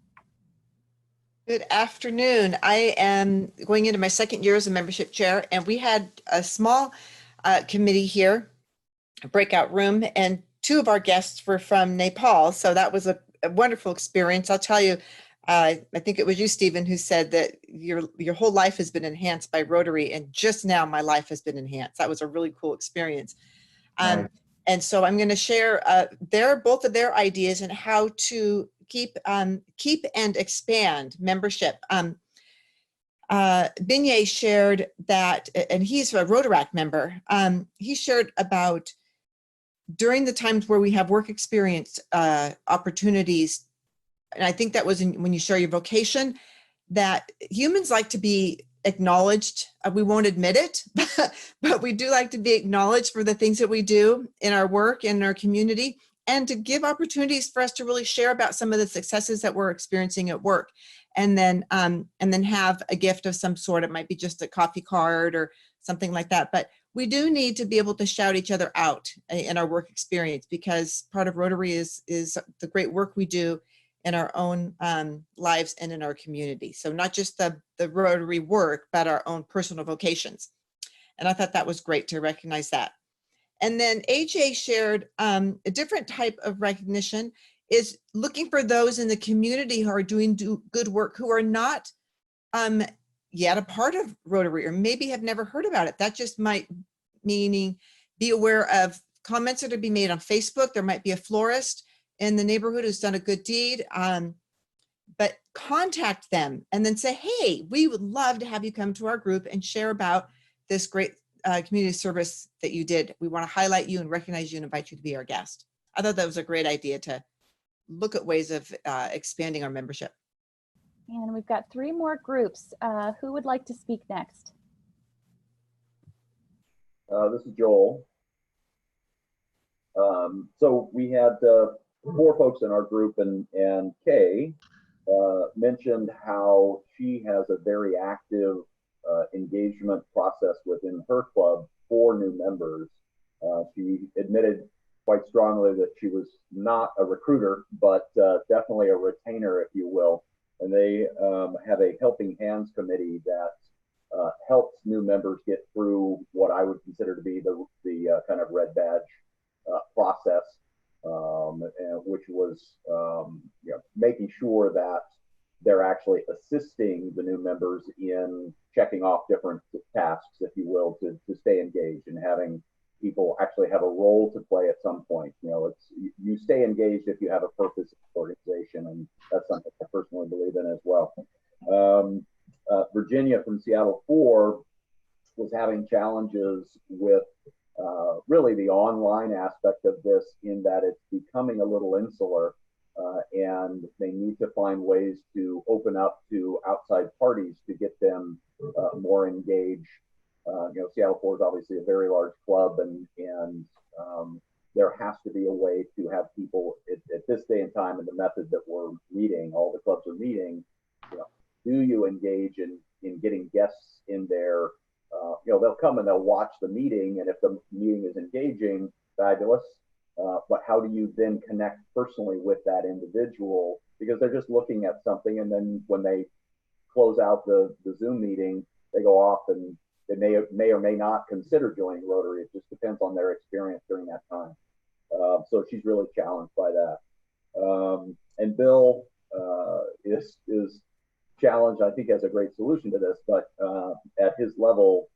Good afternoon. I am going into my second year as a membership chair, and we had a small committee here, a breakout room, and two of our guests were from Nepal. So that was a wonderful experience. I'll tell you, I think it was you, Stephen, who said that your whole life has been enhanced by Rotary, and just now my life has been enhanced. That was a really cool experience. Right. And so I'm going to share both of their ideas and how to keep and expand membership. Binyay shared that, and he's a Rotaract member. He shared about during the times where we have work experience opportunities, and I think that was when you share your vocation, that humans like to be acknowledged. We won't admit it, but we do like to be acknowledged for the things that we do in our work, in our community, and to give opportunities for us to really share about some of the successes that we're experiencing at work. And then have a gift of some sort. It might be just a coffee card or something like that. But we do need to be able to shout each other out in our work experience, because part of Rotary is the great work we do in our own lives and in our community. So not just the Rotary work, but our own personal vocations. And I thought that was great to recognize that. And then AJ shared a different type of recognition is looking for those in the community who are doing good work, who are not yet a part of Rotary, or maybe have never heard about it. That just might meaning be aware of comments that are being made on Facebook. There might be a florist in the neighborhood who's done a good deed, but contact them and then say, hey, we would love to have you come to our group and share about this great community service that you did. We want to highlight you and recognize you and invite you to be our guest. I thought that was a great idea to look at ways of expanding our membership. And we've got 3 more groups. Who would like to speak next? This is Joel. So we had 4 folks in our group, and Kay mentioned how she has a very active engagement process within her club for new members. She admitted quite strongly that she was not a recruiter, but definitely a retainer, if you will. And they have a Helping Hands committee that helps new members get through what I would consider to be the kind of red badge process, which was making sure that they're actually assisting the new members in checking off different tasks, if you will, to stay engaged, and having people actually have a role to play at some point. You stay engaged if you have a purpose in the organization, and that's something I personally believe in as well. Virginia from Seattle 4 was having challenges with really the online aspect of this, in that it's becoming a little insular, and they need to find ways to open up to outside parties to get them more engaged. Seattle 4 is obviously a very large club, and there has to be a way to have people at this day and time, and the method that we're meeting, all the clubs are meeting, do you engage in getting guests in there? They'll come and they'll watch the meeting, and if the meeting is engaging, fabulous. But how do you then connect personally with that individual? Because they're just looking at something, and then when they close out the Zoom meeting, they go off and they may or may not consider joining Rotary. It just depends on their experience during that time. So she's really challenged by that. And Bill is challenged, I think, has a great solution to this, but at his level,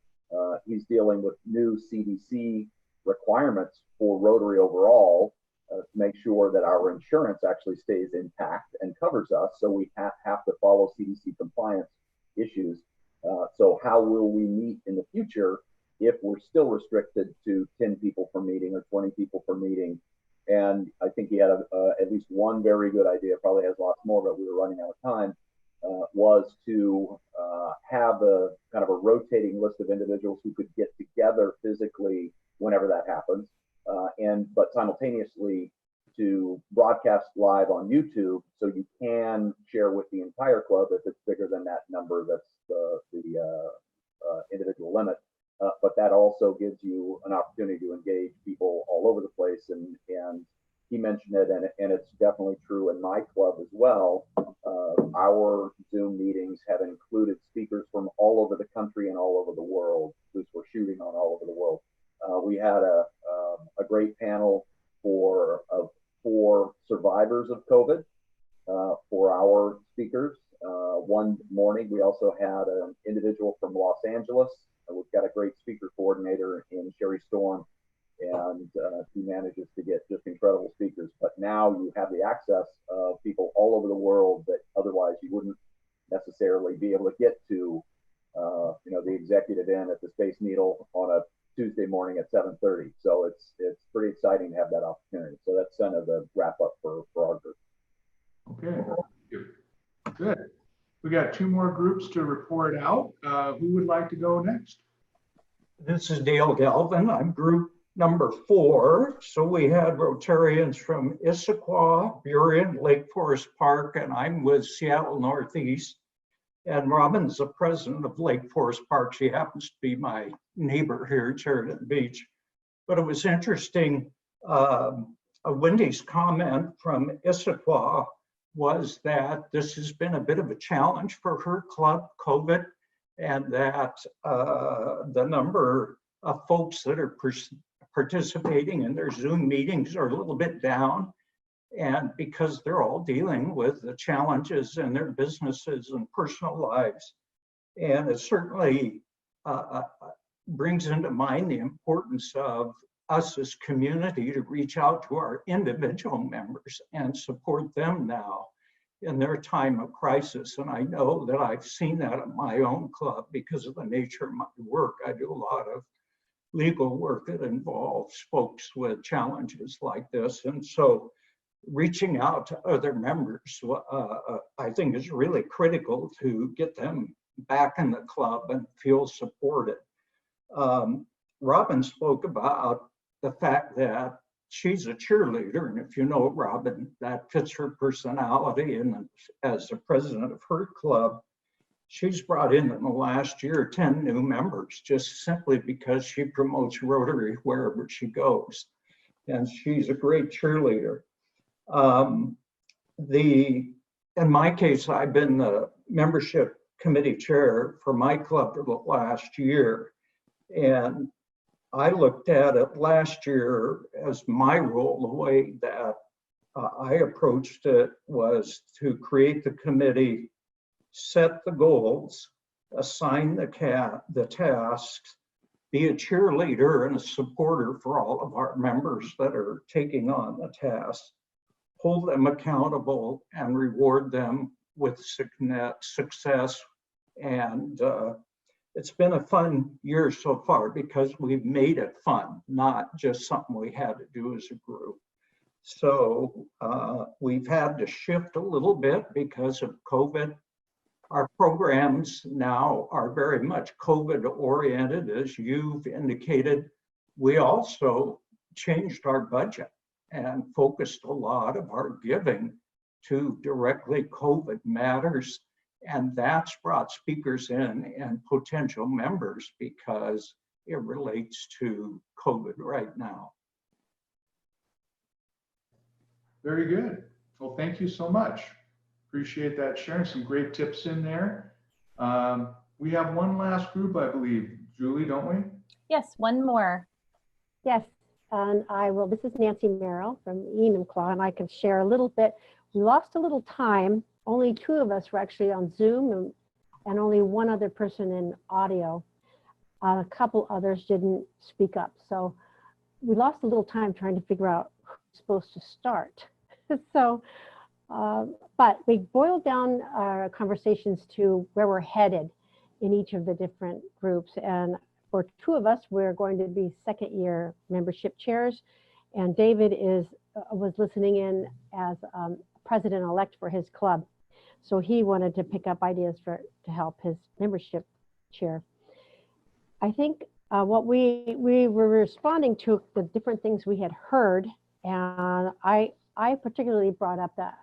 he's dealing with new CDC requirements for Rotary overall to make sure that our insurance actually stays intact and covers us. So we have to follow CDC compliance issues. So how will we meet in the future if we're still restricted to 10 people per meeting or 20 people per meeting? And I think he had at least one very good idea, probably has lots more, but we were running out of time, was to have a kind of a rotating list of individuals who could get together physically whenever that happens, but simultaneously to broadcast live on YouTube, so you can share with the entire club if it's bigger than that number. That's the individual limit. But that also gives you an opportunity to engage people all over the place. And he mentioned it, and it's definitely true in my club as well. Our Zoom meetings have included speakers from all over the country and all over the world, because we're shooting on all over the world. We had a great panel for survivors of COVID for our speakers. One morning, we also had an individual from Los Angeles. We've got a great speaker coordinator in Sherry Storm and he manages to get just incredible speakers. But now you have the access of people all over the world that otherwise you wouldn't necessarily be able to get to, the Executive Inn at the Space Needle on a Tuesday morning at 7:30. So it's pretty exciting to have that opportunity. So that's kind of the wrap up for our group. Okay, good. We got 2 more groups to report out. Who would like to go next? This is Dale Galvin. I'm group number 4. So we had Rotarians from Issaquah, Burien, Lake Forest Park, and I'm with Seattle Northeast. And Robin's the president of Lake Forest Park. She happens to be my neighbor here at Sheridan Beach. But it was interesting, Wendy's comment from Issaquah was that this has been a bit of a challenge for her club, COVID, and that the number of folks that are participating in their Zoom meetings are a little bit down. And because they're all dealing with the challenges in their businesses and personal lives. And it certainly brings into mind the importance of us as community to reach out to our individual members and support them now in their time of crisis. And I know that I've seen that at my own club because of the nature of my work. I do a lot of legal work that involves folks with challenges like this. And so reaching out to other members, I think is really critical to get them back in the club and feel supported. Robin spoke about the fact that she's a cheerleader, and if you know Robin, that fits her personality. And as the president of her club, she's brought in the last year 10 new members just simply because she promotes Rotary wherever she goes. And she's a great cheerleader. In my case, I've been the membership committee chair for my club for the last year. And I looked at it last year as my role. The way that I approached it was to create the committee, set the goals, assign the tasks, be a cheerleader and a supporter for all of our members that are taking on the tasks, hold them accountable and reward them with success. And it's been a fun year so far because we've made it fun, not just something we had to do as a group. So we've had to shift a little bit because of COVID. Our programs now are very much COVID oriented, as you've indicated. We also changed our budget and focused a lot of our giving to directly COVID matters. And that's brought speakers in and potential members because it relates to COVID right now. Very good. Well, thank you so much. Appreciate that, sharing some great tips in there. We have one last group, I believe. Julie, don't we? Yes, one more. Yes, and this is Nancy Merrill from Enumclaw, and I can share a little bit. We lost a little time. Only 2 of us were actually on Zoom and only 1 other person in audio. A couple others didn't speak up. So we lost a little time trying to figure out who's supposed to start. So, but we boiled down our conversations to where we're headed in each of the different groups. And for 2 of us, we're going to be second-year membership chairs. And David was listening in as president-elect for his club. So he wanted to pick up ideas to help his membership chair. I think what we were responding to the different things we had heard, and I particularly brought up that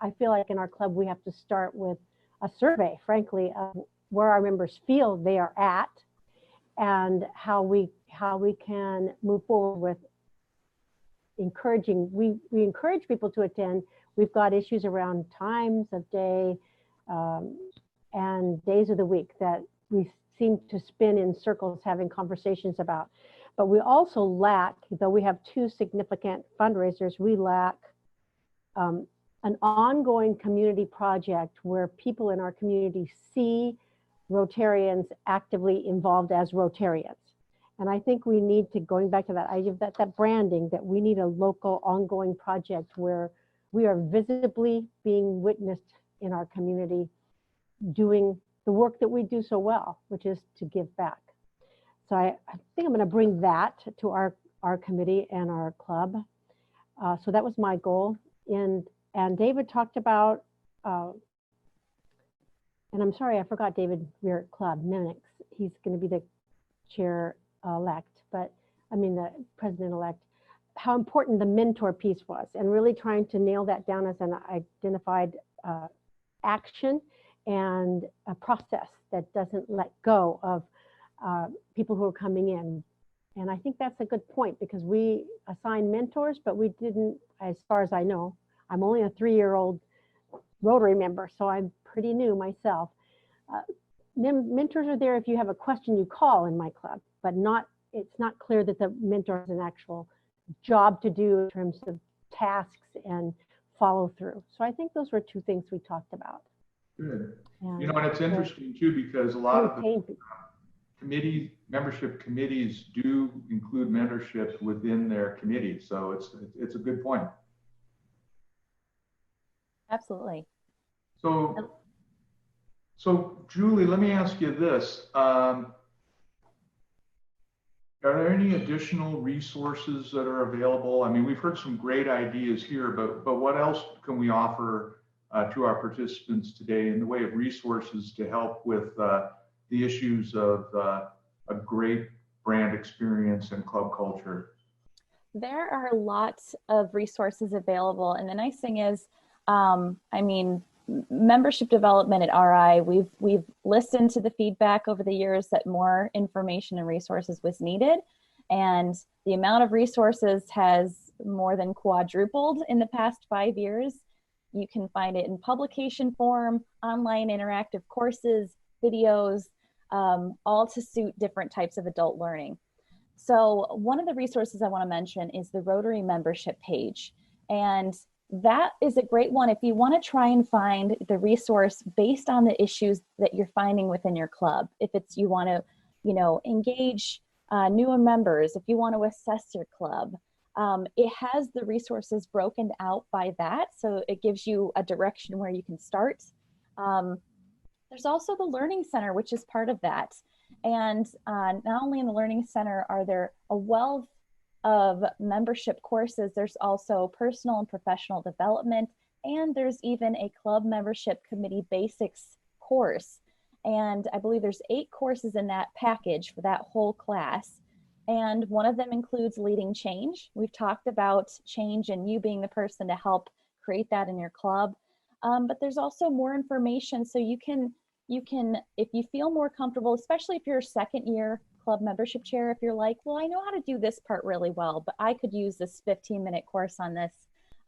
I feel like in our club we have to start with a survey, frankly, of where our members feel they are at and how we can move forward with encouraging. We encourage people to attend. We've got issues around times of day and days of the week that we seem to spin in circles having conversations about. But we also lack, though we have 2 significant fundraisers, we lack an ongoing community project where people in our community see Rotarians actively involved as Rotarians. And I think we need to, going back to that idea of that branding, that we need a local ongoing project where we are visibly being witnessed in our community doing the work that we do so well, which is to give back. So I think I'm going to bring that to our committee and our club. So that was my goal. And David talked about, and I'm sorry, I forgot David Rear Club, Minix. He's going to be the chair-elect, but I mean the president-elect, how important the mentor piece was, and really trying to nail that down as an identified action and a process that doesn't let go of people who are coming in. And I think that's a good point, because we assign mentors, but we didn't, as far as I know, I'm only a 3-year-old Rotary member, so I'm pretty new myself. Mentors are there if you have a question, you call in my club, but it's not clear that the mentor has an actual job to do in terms of tasks and follow through. So I think those were 2 things we talked about. Good. And You know, and it's interesting too, because a lot of the membership committees do include mentorship within their committee. So it's a good point. Absolutely. So Julie, let me ask you this. Are there any additional resources that are available? I mean, we've heard some great ideas here, but what else can we offer to our participants today in the way of resources to help with the issues of a great brand experience and club culture? There are lots of resources available. And the nice thing is, I mean, membership development at RI, we've listened to the feedback over the years that more information and resources was needed. And the amount of resources has more than quadrupled in the past 5 years. You can find it in publication form, online interactive courses, videos, all to suit different types of adult learning. So one of the resources I want to mention is the Rotary membership page. And that is a great one if you want to try and find the resource based on the issues that you're finding within your club. If it's you want to, you know, engage newer members, if you want to assess your club, it has the resources broken out by that. So it gives you a direction where you can start. There's also the Learning Center, which is part of that. And not only in the Learning Center are there a wealth of membership courses, there's also personal and professional development, and there's even a club membership committee basics course. And I believe there's 8 courses in that package for that whole class. And one of them includes leading change. We've talked about change and you being the person to help create that in your club. But there's also more information, so you can, if you feel more comfortable, especially if you're a second year club membership chair, if you're like, well, I know how to do this part really well, but I could use this 15-minute course on this.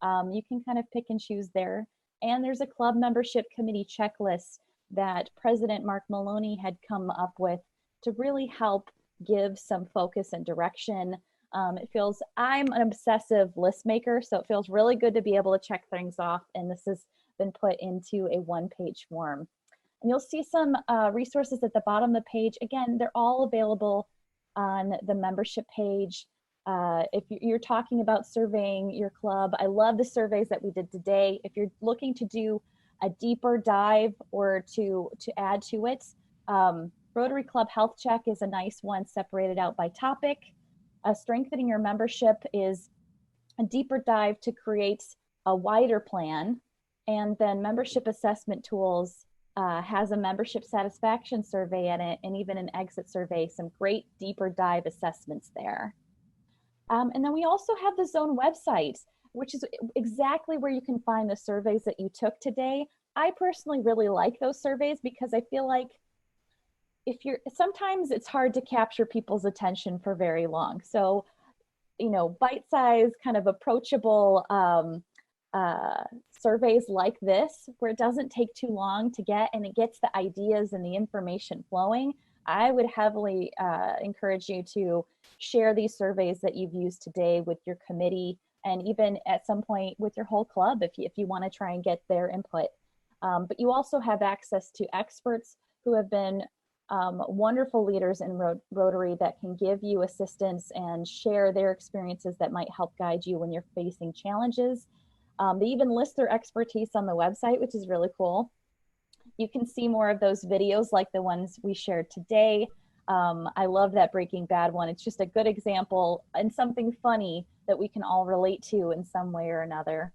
You can kind of pick and choose there. And there's a club membership committee checklist that President Mark Maloney had come up with to really help give some focus and direction. It feels, I'm an obsessive list maker, so it feels really good to be able to check things off. And this has been put into a 1-page form. And you'll see some resources at the bottom of the page. Again, they're all available on the membership page. If you're talking about surveying your club, I love the surveys that we did today. If you're looking to do a deeper dive or to add to it, Rotary Club Health Check is a nice one separated out by topic. Strengthening your membership is a deeper dive to create a wider plan. And then Membership Assessment Tools has a membership satisfaction survey in it, and even an exit survey, some great deeper dive assessments there. And then we also have the Zone website, which is exactly where you can find the surveys that you took today. I personally really like those surveys because I feel like sometimes it's hard to capture people's attention for very long. So, you know, bite-sized, kind of approachable surveys like this, where it doesn't take too long to get, and it gets the ideas and the information flowing. I would heavily encourage you to share these surveys that you've used today with your committee, and even at some point with your whole club if you want to try and get their input. But you also have access to experts who have been wonderful leaders in Rotary that can give you assistance and share their experiences that might help guide you when you're facing challenges. They even list their expertise on the website, which is really cool. You can see more of those videos like the ones we shared today. I love that Breaking Bad one. It's just a good example and something funny that we can all relate to in some way or another.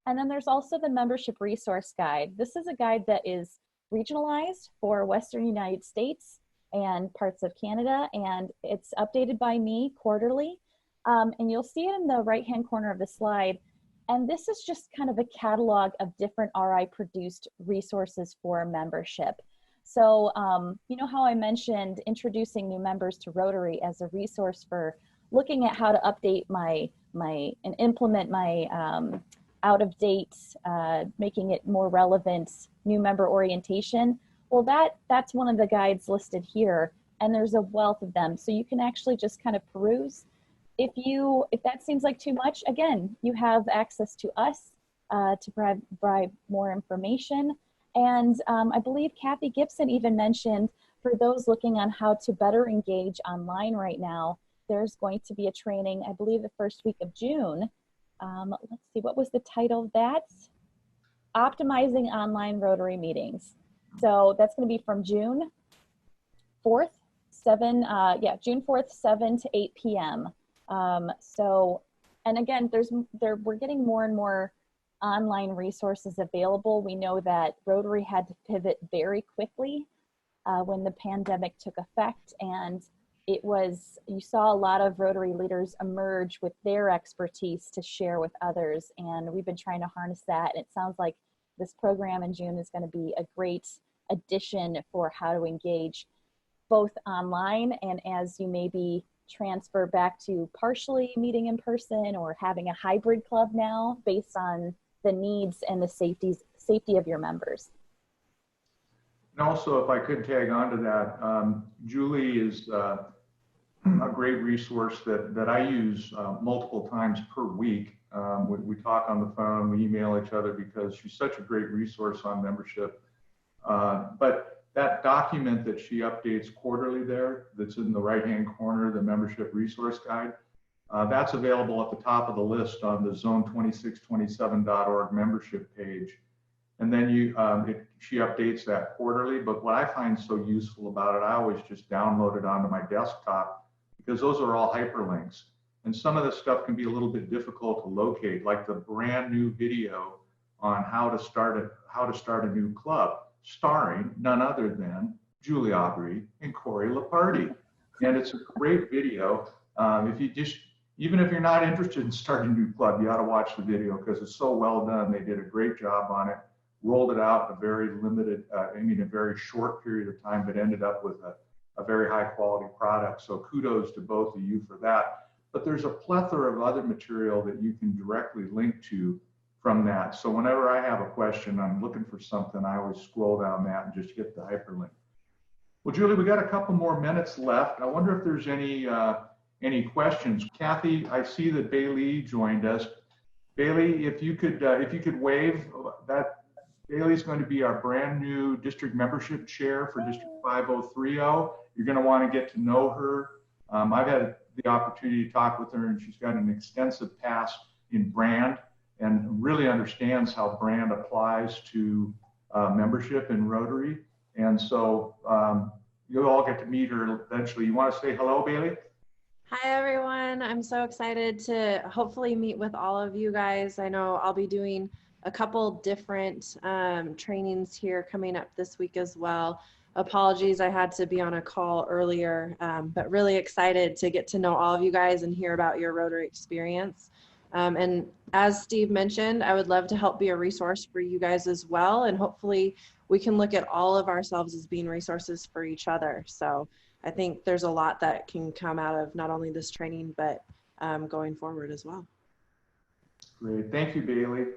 And then there's also the membership resource guide. This is a guide that is regionalized for Western United States and parts of Canada, and it's updated by me quarterly. And you'll see it in the right-hand corner of the slide. And this is just kind of a catalog of different RI produced resources for membership. So, you know how I mentioned introducing new members to Rotary as a resource for looking at how to update and implement my out of date, making it more relevant, new member orientation. Well, that's one of the guides listed here, and there's a wealth of them. So you can actually just kind of peruse. If that seems like too much, again, you have access to us to provide more information. And I believe Kathy Gibson even mentioned for those looking on how to better engage online right now, there's going to be a training, I believe the first week of June. Let's see, what was the title of that? Optimizing Online Rotary Meetings. So that's going to be from June 4th, June 4th, 7 to 8 p.m. And again, we're getting more and more online resources available. We know that Rotary had to pivot very quickly when the pandemic took effect, and you saw a lot of Rotary leaders emerge with their expertise to share with others, and we've been trying to harness that. And it sounds like this program in June is going to be a great addition for how to engage both online and as you maybe transfer back to partially meeting in person or having a hybrid club now based on the needs and the safety of your members. And also, if I could tag on to that, Julie is a great resource that I use multiple times per week. We talk on the phone, we email each other because she's such a great resource on membership. But that document that she updates quarterly there, that's in the right-hand corner, the membership resource guide, that's available at the top of the list on the zone2627.org membership page. And then she updates that quarterly. But what I find so useful about it, I always just download it onto my desktop because those are all hyperlinks. And some of the stuff can be a little bit difficult to locate, like the brand new video on how to start a new club, starring none other than Julie Aubrey and Corey Leparty. And it's a great video. Even if you're not interested in starting a new club, you ought to watch the video because it's so well done. They did a great job on it, rolled it out in a very limited, a very short period of time, but ended up with a very high quality product. So kudos to both of you for that. But there's a plethora of other material that you can directly link to from that. So whenever I have a question, I'm looking for something, I always scroll down that and just get the hyperlink. Well, Julie, we got a couple more minutes left. I wonder if there's any questions. Kathy, I see that Bailey joined us. Bailey, if you could wave that. Bailey's going to be our brand new district membership chair for District 5030. You're going to want to get to know her. I've had the opportunity to talk with her, and she's got an extensive past in brand and really understands how brand applies to membership in Rotary. And so you'll all get to meet her eventually. You want to say hello, Bailey? Hi, everyone. I'm so excited to hopefully meet with all of you guys. I know I'll be doing a couple different trainings here coming up this week as well. Apologies, I had to be on a call earlier, but really excited to get to know all of you guys and hear about your Rotary experience. And as Steve mentioned, I would love to help be a resource for you guys as well. And hopefully we can look at all of ourselves as being resources for each other. So I think there's a lot that can come out of not only this training, but going forward as well. Great, thank you, Bailey.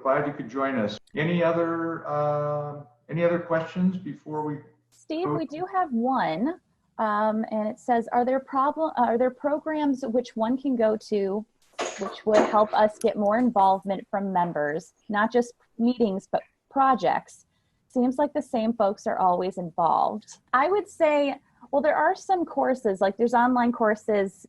Glad you could join us. Any other questions before we? Steve, we do have one, and it says, are there programs which one can go to which would help us get more involvement from members, not just meetings, but projects? seems like the same folks are always involved. I would say, well, there are some courses, like there's online courses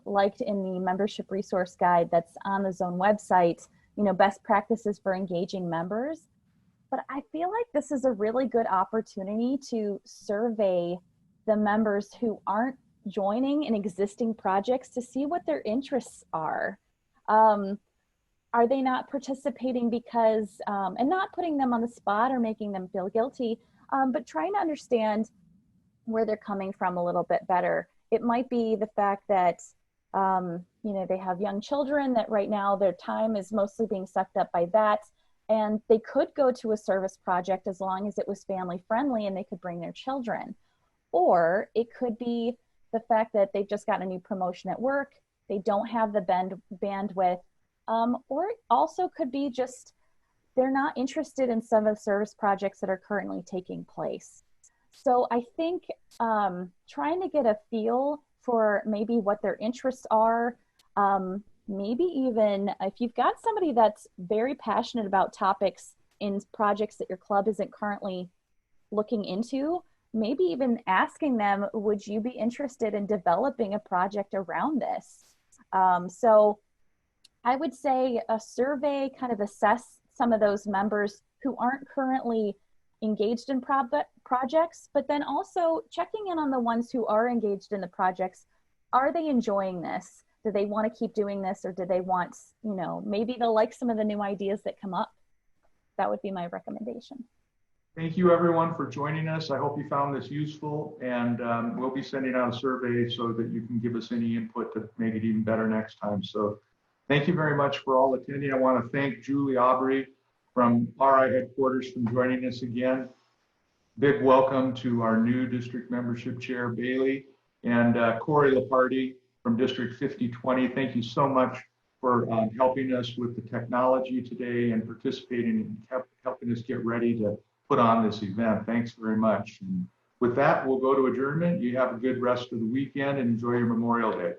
like in the membership resource guide that's on the Zone website, you know, best practices for engaging members. But I feel like this is a really good opportunity to survey the members who aren't joining in existing projects to see what their interests are. Are they not participating because, and not putting them on the spot or making them feel guilty, but trying to understand where they're coming from a little bit better. It might be the fact that, you know, they have young children, that right now their time is mostly being sucked up by that. And they could go to a service project as long as it was family friendly and they could bring their children. Or it could be the fact that they've just gotten a new promotion at work, they don't have the bandwidth, or it also could be just they're not interested in some of the service projects that are currently taking place. So I think trying to get a feel for maybe what their interests are, maybe even if you've got somebody that's very passionate about topics in projects that your club isn't currently looking into, maybe even asking them, would you be interested in developing a project around this? So I would say a survey, kind of assess some of those members who aren't currently engaged in projects, but then also checking in on the ones who are engaged in the projects. Are they enjoying this? Do they want to keep doing this, or do they want, you know, maybe they'll like some of the new ideas that come up? That would be my recommendation. Thank you everyone for joining us. I hope you found this useful, and we'll be sending out a survey so that you can give us any input to make it even better next time. So thank you very much for all attending. I want to thank Julie Aubrey from RI headquarters for joining us again. Big welcome to our new district membership chair, Bailey, and Corey Leparty from District 5020. Thank you so much for helping us with the technology today and participating and helping us get ready to put on this event. Thanks very much. And with that, we'll go to adjournment. You have a good rest of the weekend and enjoy your Memorial Day.